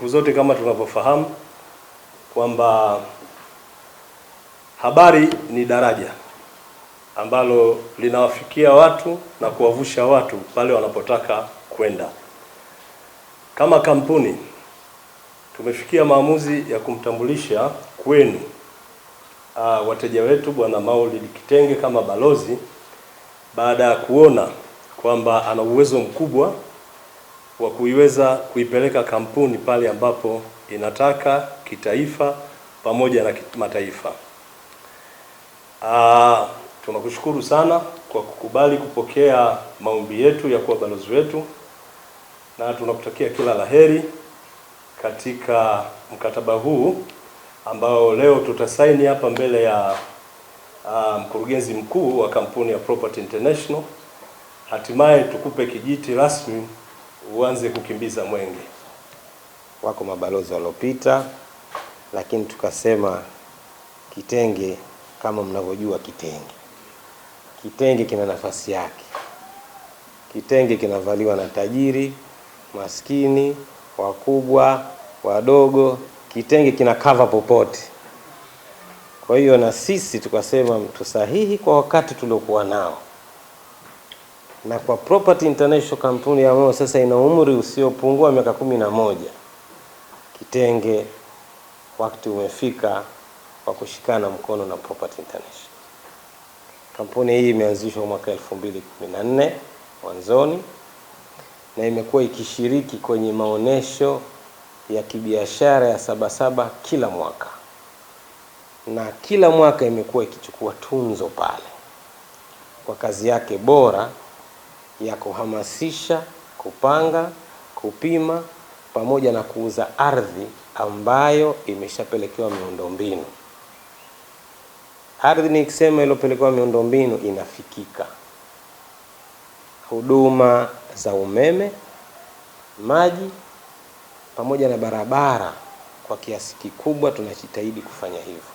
Siku zote kama tunavyofahamu kwamba habari ni daraja ambalo linawafikia watu na kuwavusha watu pale wanapotaka kwenda. Kama kampuni tumefikia maamuzi ya kumtambulisha kwenu wateja wetu Bwana Maulid Kitenge kama balozi, baada ya kuona kwamba ana uwezo mkubwa wa kuiweza kuipeleka kampuni pale ambapo inataka kitaifa pamoja na kimataifa. Tunakushukuru sana kwa kukubali kupokea maombi yetu ya kuwa balozi wetu, na tunakutakia kila laheri katika mkataba huu ambao leo tutasaini hapa mbele ya mkurugenzi mkuu wa kampuni ya Property International. Hatimaye tukupe kijiti rasmi uanze kukimbiza mwenge. Wako mabalozi waliopita, lakini tukasema Kitenge, kama mnavyojua Kitenge kina nafasi yake. Kitenge kinavaliwa na tajiri, maskini, wakubwa, wadogo. Kitenge kina cover popote. Kwa hiyo na sisi tukasema mtu sahihi kwa wakati tuliokuwa nao. Na kwa Property International, kampuni ambayo sasa ina umri usiopungua miaka 11, Kitenge wakati umefika wa kushikana mkono na Property International. Kampuni hii imeanzishwa mwaka 2014 mwanzoni, na imekuwa ikishiriki kwenye maonesho ya kibiashara ya Sabasaba kila mwaka, na kila mwaka imekuwa ikichukua tunzo pale kwa kazi yake bora ya kuhamasisha, kupanga, kupima pamoja na kuuza ardhi ambayo imeshapelekewa miundombinu. Ardhi nikisema iliyopelekewa miundombinu inafikika. Huduma za umeme, maji pamoja na barabara kwa kiasi kikubwa tunajitahidi kufanya hivyo.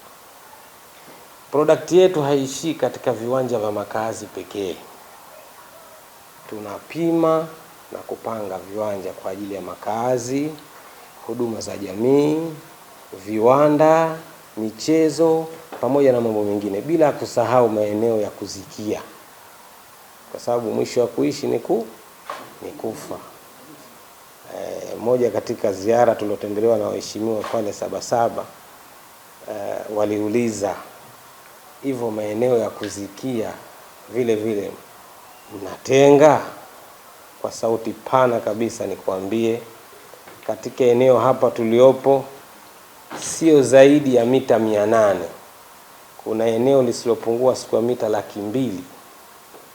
Product yetu haishii katika viwanja vya makazi pekee. Tunapima na kupanga viwanja kwa ajili ya makazi, huduma za jamii, viwanda, michezo pamoja na mambo mengine, bila kusahau maeneo ya kuzikia, kwa sababu mwisho wa kuishi ni kufa. Moja katika ziara tulotembelewa na waheshimiwa pale Sabasaba, waliuliza hivyo maeneo ya kuzikia vile vile mnatenga? Kwa sauti pana kabisa nikwambie, katika eneo hapa tuliopo sio zaidi ya mita 800. Kuna eneo lisilopungua square mita 200,000.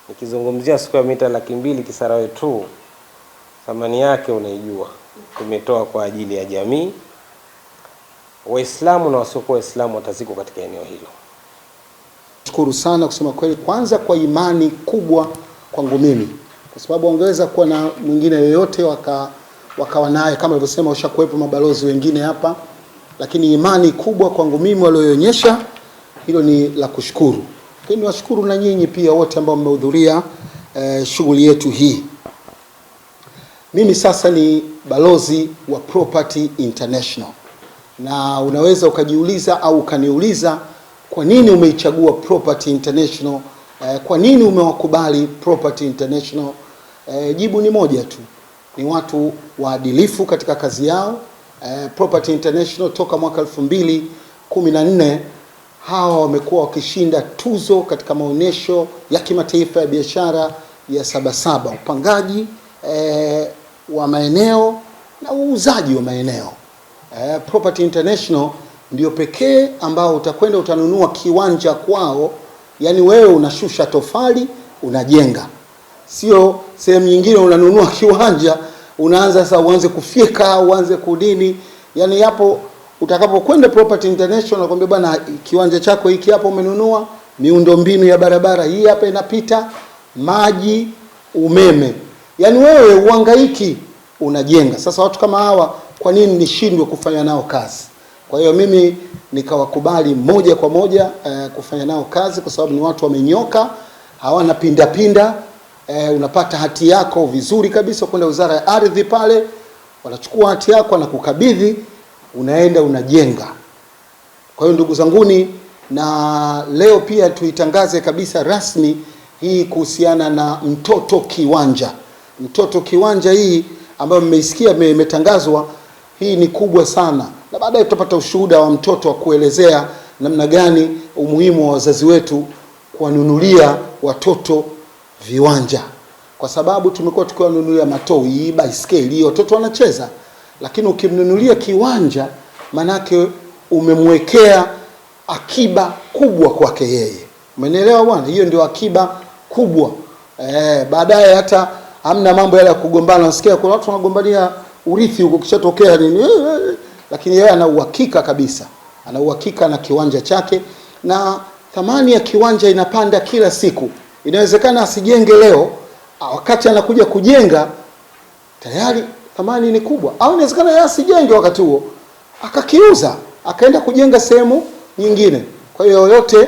Nikizungumzia square mita 200,000 Kisarawe tu, thamani yake unaijua. Tumetoa kwa ajili ya jamii, Waislamu na wasiokuwa Waislamu wataziko katika eneo hilo. Shukuru sana kusema kweli, kwanza kwa imani kubwa kwangu mimi, kwa sababu ongeza kuwa na mwingine yoyote wakawa naye, kama alivyosema washakuwepo mabalozi wengine hapa, lakini imani kubwa kwangu mimi walioonyesha, hilo ni la kushukuru. Lakini washukuru na nyinyi pia wote ambao mmehudhuria shughuli yetu hii. Mimi sasa ni balozi wa Property International, na unaweza ukajiuliza au ukaniuliza kwa nini umeichagua Property International, kwa nini umewakubali Property International? Jibu ni moja tu, ni watu waadilifu katika kazi yao. Property International toka mwaka 2014 hawa wamekuwa wakishinda tuzo katika maonesho ya kimataifa ya biashara ya Sabasaba, upangaji wa maeneo na uuzaji wa maeneo. Property International ndio pekee ambao utakwenda utanunua kiwanja kwao, yani wewe unashusha tofali unajenga. Sio sehemu nyingine unanunua kiwanja unaanza sasa uanze kufika, uanze kudini. Yani hapo utakapokwenda Property International nakwambia bwana, kiwanja chako hiki hapo umenunua, miundombinu ya barabara hii hapa inapita, maji, umeme. Yani wewe uhangaiki unajenga. Sasa watu kama hawa kwa nini nishindwe kufanya nao kazi? Kwa hiyo mimi nikawakubali moja kwa moja kufanya nao kazi, kwa sababu ni watu wamenyoka, hawana pinda. Unapata hati yako vizuri kabisa kwenda Wizara ya Ardhi pale, wanachukua hati yako na kukabidhi, unaenda unajenga. Kwa hiyo ndugu zanguni, na leo pia tuitangaze kabisa rasmi hii kuhusiana na mtoto kiwanja. Mtoto kiwanja hii ambayo mmeisikia imetangazwa, hii ni kubwa sana, na baadaye tutapata ushuhuda wa mtoto wa kuelezea namna gani umuhimu wa wazazi wetu kuwanunulia watoto viwanja, kwa sababu tumekuwa tukiwanunulia matoi, baiskeli, watoto wanacheza, lakini ukimnunulia kiwanja manake umemwekea akiba kubwa kwake yeye. Umenielewa bwana? Hiyo ndio akiba kubwa. Baadaye hata hamna mambo yale ya kugombana. Nasikia kuna watu wanagombania urithi huko kishatokea nini, lakini yeye ana uhakika kabisa, ana uhakika na kiwanja chake, na thamani ya kiwanja inapanda kila siku. Inawezekana asijenge leo, wakati anakuja kujenga tayari thamani ni kubwa, au inawezekana yeye asijenge wakati huo akakiuza akaenda kujenga sehemu nyingine. Kwa hiyo yote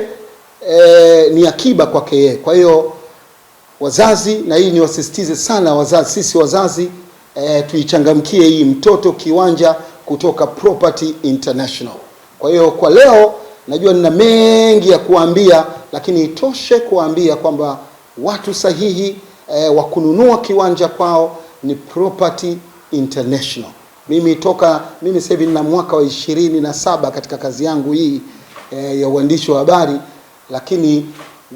ni akiba kwake yeye. Kwa hiyo wazazi, na hii niwasisitize sana wazazi, sisi wazazi tuichangamkie hii mtoto kiwanja kutoka Property International. Kwa hiyo kwa leo najua nina mengi ya kuambia, lakini itoshe kuambia kwamba watu sahihi wa kununua kiwanja kwao ni Property International. Mimi sasa hivi nina mwaka wa 27 katika kazi yangu hii ya uandishi wa habari, lakini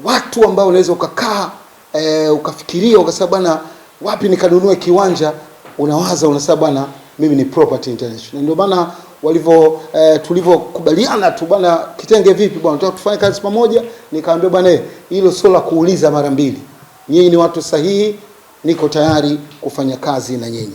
watu ambao unaweza ukakaa ukafikiria ukasema bwana, wapi nikanunue kiwanja, unawaza unasema bwana, mimi ni Property International. Ndio maana tulivyokubaliana tu bwana, Kitenge vipi bwana, tunataka tufanye kazi pamoja, nikaambia bwana, hilo sio la kuuliza mara mbili, nyinyi ni watu sahihi, niko tayari kufanya kazi na nyinyi.